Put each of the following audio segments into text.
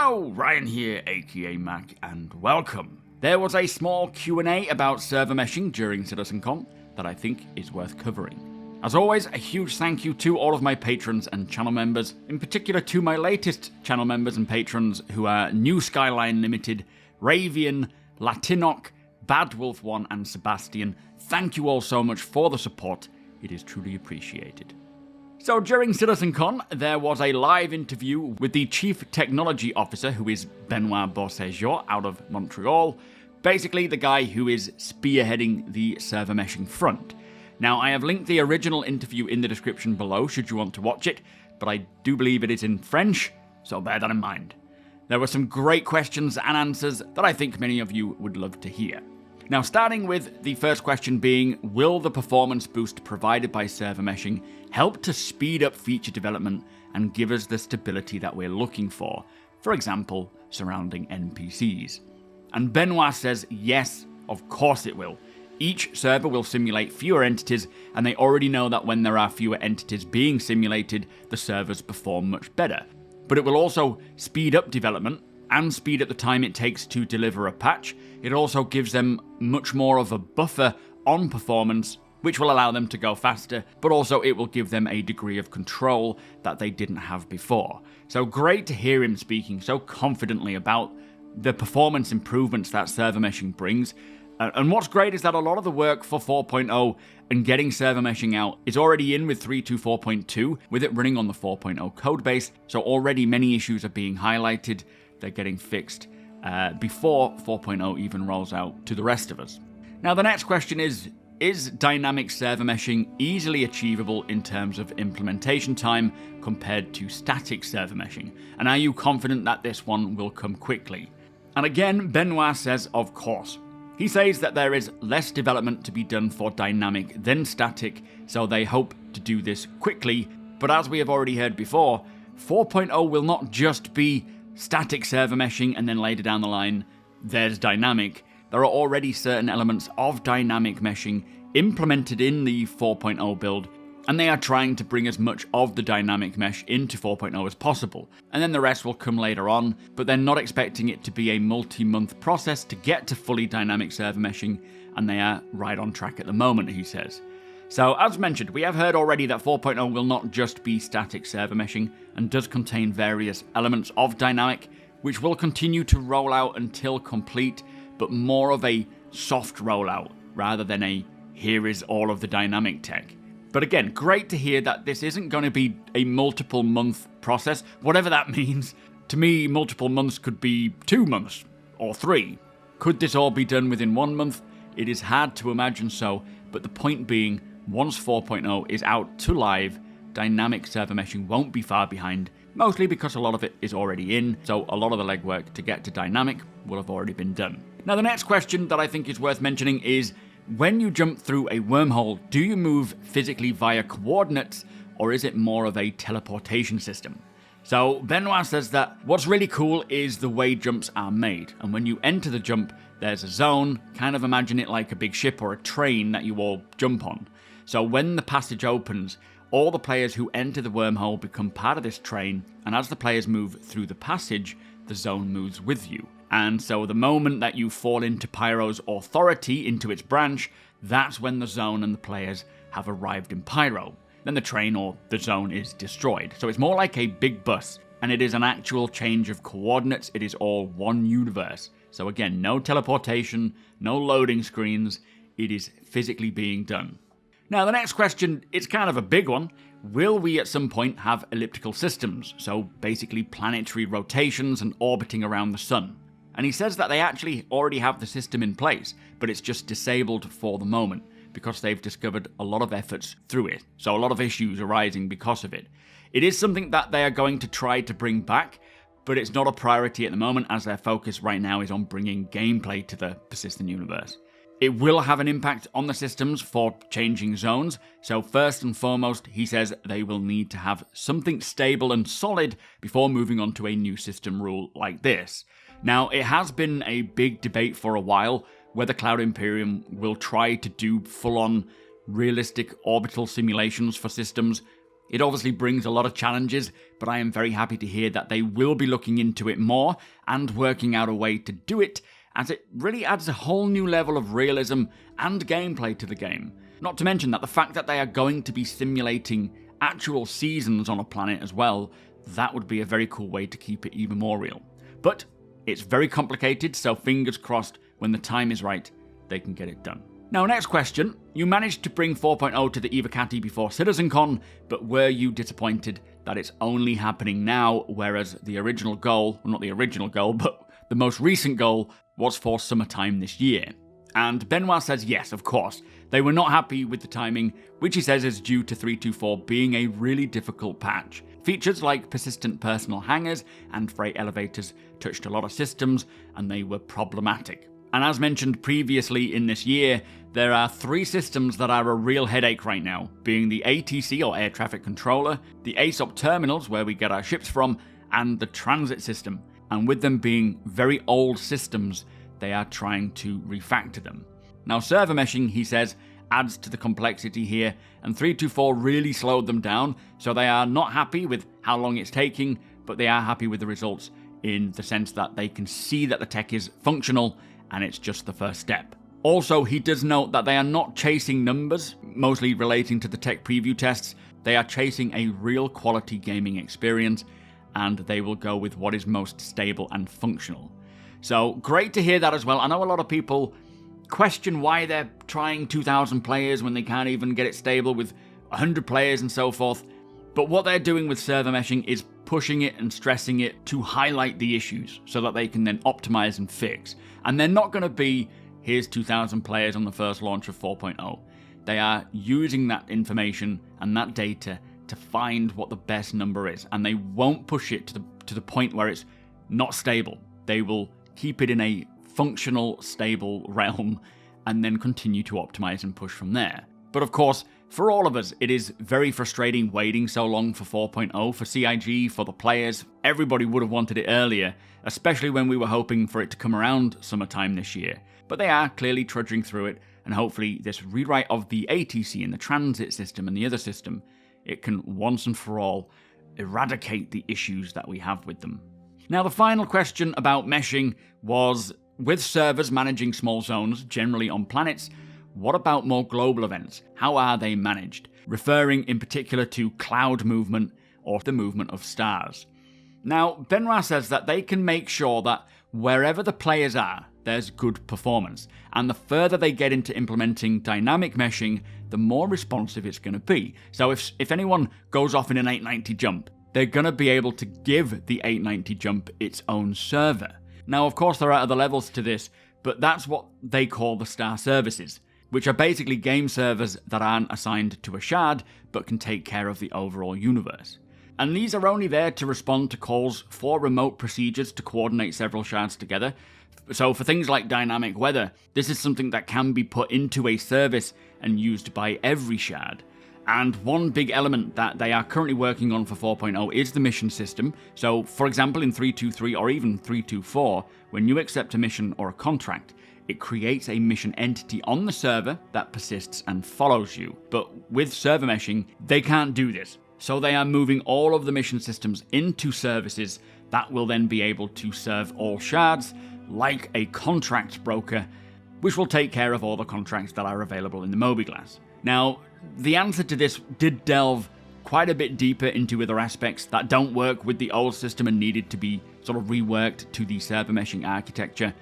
Hello, Ryan here, aka Mac, and welcome. There was a small Q&A about server meshing during CitizenCon that I think is worth covering. As always, a huge thank you to all of my patrons and channel members, in particular to my latest channel members and patrons who are New Skyline Limited, Ravian, Latinoc, Badwolf1 and Sebastian. Thank you all so much for the support, it is truly appreciated. So during CitizenCon, there was a live interview with the Chief Technology Officer, who is Benoit Beausejour out of Montreal, basically the guy who is spearheading the server meshing front. Now, I have linked the original interview in the description below should you want to watch it, but I do believe it is in French, so bear that in mind. There were some great questions and answers that I think many of you would love to hear. Now, starting with the first question being, will the performance boost provided by server meshing help to speed up feature development and give us the stability that we're looking for example, surrounding NPCs? And Benoit says, yes, of course it will. Each server will simulate fewer entities, and they already know that when there are fewer entities being simulated, the servers perform much better. But it will also speed up development and speed up the time it takes to deliver a patch. It also gives them much more of a buffer on performance, which will allow them to go faster, but also it will give them a degree of control that they didn't have before. So great to hear him speaking so confidently about the performance improvements that server meshing brings. And what's great is that a lot of the work for 4.0 and getting server meshing out is already in with 3.2.4.2, with it running on the 4.0 codebase, so already many issues are being highlighted. They're getting fixed before 4.0 even rolls out to the rest of us. Now, the next question is dynamic server meshing easily achievable in terms of implementation time compared to static server meshing? And are you confident that this one will come quickly? And again, Benoit says, of course. He says that there is less development to be done for dynamic than static, so they hope to do this quickly. But as we have already heard before, 4.0 will not just be static server meshing and then later down the line there's dynamic. There are already certain elements of dynamic meshing implemented in the 4.0 build, and they are trying to bring as much of the dynamic mesh into 4.0 as possible, and then the rest will come later on, but they're not expecting it to be a multi-month process to get to fully dynamic server meshing, and they are right on track at the moment, he says. So, as mentioned, we have heard already that 4.0 will not just be static server meshing, and does contain various elements of dynamic, which will continue to roll out until complete, but more of a soft rollout, rather than a here is all of the dynamic tech. But again, great to hear that this isn't going to be a multiple month process, whatever that means. To me, multiple months could be 2 months, or 3. Could this all be done within 1 month? It is hard to imagine so, but the point being, once 4.0 is out to live, dynamic server meshing won't be far behind, mostly because a lot of it is already in, so a lot of the legwork to get to dynamic will have already been done. Now, the next question that I think is worth mentioning is, when you jump through a wormhole, do you move physically via coordinates, or is it more of a teleportation system? So Benoit says that what's really cool is the way jumps are made, and when you enter the jump, there's a zone, kind of imagine it like a big ship or a train that you all jump on. So when the passage opens, all the players who enter the wormhole become part of this train, and as the players move through the passage, the zone moves with you. And so the moment that you fall into Pyro's authority, into its branch, that's when the zone and the players have arrived in Pyro. Then the train or the zone is destroyed. So it's more like a big bus, and it is an actual change of coordinates. It is all one universe. So again, no teleportation, no loading screens. It is physically being done. Now, the next question, it's kind of a big one. Will we at some point have elliptical systems? So basically planetary rotations and orbiting around the sun. And he says that they actually already have the system in place, but it's just disabled for the moment because they've discovered a lot of efforts through it. So a lot of issues arising because of it. It is something that they are going to try to bring back, but it's not a priority at the moment as their focus right now is on bringing gameplay to the persistent universe. It will have an impact on the systems for changing zones, so first and foremost, he says they will need to have something stable and solid before moving on to a new system rule like this. Now, it has been a big debate for a while whether Cloud Imperium will try to do full-on realistic orbital simulations for systems, It obviously brings a lot of challenges, but I am very happy to hear that they will be looking into it more and working out a way to do it, as it really adds a whole new level of realism and gameplay to the game. Not to mention that the fact that they are going to be simulating actual seasons on a planet as well, that would be a very cool way to keep it even more real. But it's very complicated, so fingers crossed when the time is right, they can get it done. Now, next question. You managed to bring 4.0 to the Evocati before CitizenCon, but were you disappointed that it's only happening now, whereas the original goal, well, not the original goal, but the most recent goal was for summertime this year? And Benoit says yes, of course. They were not happy with the timing, which he says is due to 3.2.4 being a really difficult patch. Features like persistent personal hangars and freight elevators touched a lot of systems, and they were problematic. And as mentioned previously in this year, there are 3 systems that are a real headache right now, being the ATC or Air Traffic Controller, the ASOP terminals where we get our ships from, and the transit system. And with them being very old systems, they are trying to refactor them. Now, server meshing, he says, adds to the complexity here, and 3.2.4 really slowed them down, so they are not happy with how long it's taking, but they are happy with the results in the sense that they can see that the tech is functional, and it's just the first step. Also, he does note that they are not chasing numbers, mostly relating to the tech preview tests. They are chasing a real quality gaming experience, and they will go with what is most stable and functional. So, great to hear that as well. I know a lot of people question why they're trying 2,000 players when they can't even get it stable with 100 players and so forth. But what they're doing with server meshing is pushing it and stressing it to highlight the issues so that they can then optimize and fix. And they're not going to be, here's 2,000 players on the first launch of 4.0. They are using that information and that data to find what the best number is. And they won't push it to the point where it's not stable. They will keep it in a functional, stable realm and then continue to optimize and push from there. But of course, for all of us, it is very frustrating waiting so long for 4.0, for CIG, for the players. Everybody would have wanted it earlier, especially when we were hoping for it to come around summertime this year. But they are clearly trudging through it, and hopefully this rewrite of the ATC and the transit system and the other system, it can once and for all eradicate the issues that we have with them. Now, the final question about meshing was, with servers managing small zones, generally on planets, what about more global events? How are they managed? Referring in particular to cloud movement or the movement of stars. Now, Benoit says that they can make sure that wherever the players are, there's good performance. And the further they get into implementing dynamic meshing, the more responsive it's going to be. So if anyone goes off in an 890 jump, they're going to be able to give the 890 jump its own server. Now, of course, there are other levels to this, but that's what they call the star services, which are basically game servers that aren't assigned to a shard, but can take care of the overall universe. And these are only there to respond to calls for remote procedures to coordinate several shards together. So for things like dynamic weather, this is something that can be put into a service and used by every shard. And one big element that they are currently working on for 4.0 is the mission system. So, for example, in 3.2.3 or even 3.2.4, when you accept a mission or a contract, it creates a mission entity on the server that persists and follows you. But with server meshing, they can't do this. So they are moving all of the mission systems into services that will then be able to serve all shards, like a contract broker, which will take care of all the contracts that are available in the MOBIGlass. Now, the answer to this did delve quite a bit deeper into other aspects that don't work with the old system and needed to be sort of reworked to the server meshing architecture.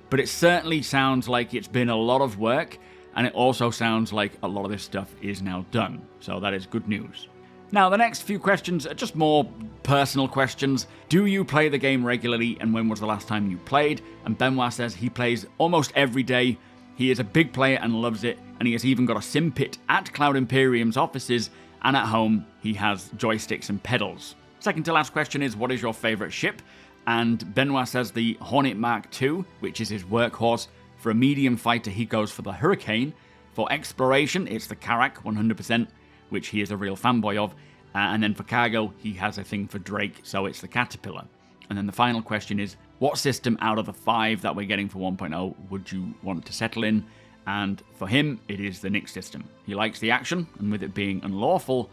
But it certainly sounds like it's been a lot of work, and it also sounds like a lot of this stuff is now done. So that is good news. Now, the next few questions are just more personal questions. Do you play the game regularly, and when was the last time you played? And Benoit says he plays almost every day. He is a big player and loves it, and he has even got a sim pit at Cloud Imperium's offices, and at home he has joysticks and pedals. Second to last question is, what is your favourite ship? And Benoit says the Hornet Mark II, which is his workhorse. For a medium fighter, he goes for the Hurricane. For exploration, it's the Karak 100%, which he is a real fanboy of. And then for cargo, he has a thing for Drake, so it's the Caterpillar. And then the final question is, what system out of the 5 that we're getting for 1.0 would you want to settle in? And for him, it is the Nyx system. He likes the action, and with it being unlawful,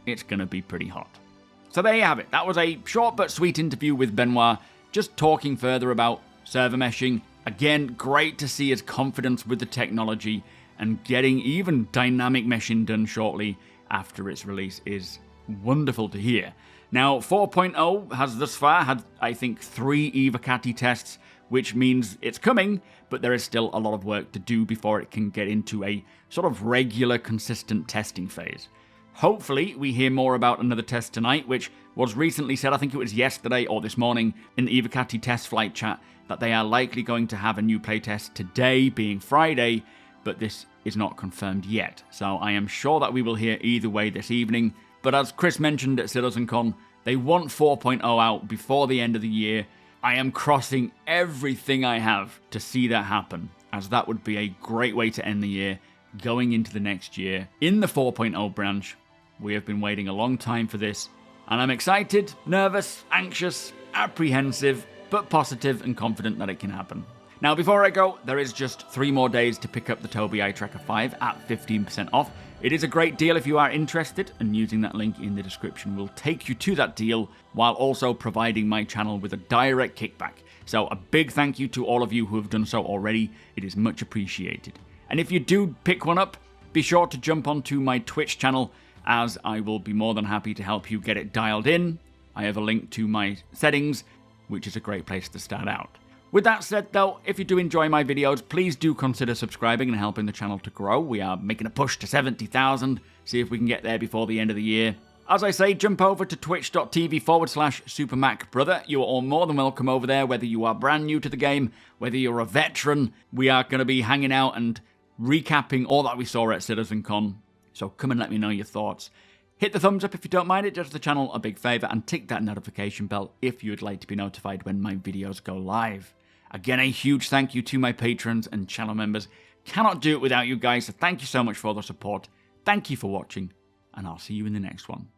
it's going to be pretty hot. So there you have it. That was a short but sweet interview with Benoit, just talking further about server meshing. Again, great to see his confidence with the technology, and getting even dynamic meshing done shortly after its release is wonderful to hear. Now, 4.0 has thus far had, I think, 3 EVA-CATI tests, which means it's coming, but there is still a lot of work to do before it can get into a sort of regular, consistent testing phase. Hopefully, we hear more about another test tonight, which was recently said, I think it was yesterday or this morning, in the EVA-CATI test flight chat, that they are likely going to have a new playtest today, being Friday, but this is not confirmed yet. So I am sure that we will hear either way this evening. But as Chris mentioned at CitizenCon, they want 4.0 out before the end of the year. I am crossing everything I have to see that happen, as that would be a great way to end the year, going into the next year in the 4.0 branch. We have been waiting a long time for this, and I'm excited, nervous, anxious, apprehensive, but positive and confident that it can happen. Now, before I go, there is just 3 more days to pick up the TOBII Eye Tracker 5 at 15% off. It is a great deal if you are interested, and using that link in the description will take you to that deal, while also providing my channel with a direct kickback. So a big thank you to all of you who have done so already. It is much appreciated. And if you do pick one up, be sure to jump onto my Twitch channel, as I will be more than happy to help you get it dialed in. I have a link to my settings, which is a great place to start out. With that said though, if you do enjoy my videos, please do consider subscribing and helping the channel to grow. We are making a push to 70,000, see if we can get there before the end of the year. As I say, jump over to twitch.tv/SuperMacBrother. You are all more than welcome over there, whether you are brand new to the game, whether you're a veteran. We are going to be hanging out and recapping all that we saw at CitizenCon. So come and let me know your thoughts. Hit the thumbs up if you don't mind, it does the channel a big favour, and tick that notification bell if you would like to be notified when my videos go live. Again, a huge thank you to my patrons and channel members. Cannot do it without you guys, so thank you so much for the support. Thank you for watching, and I'll see you in the next one.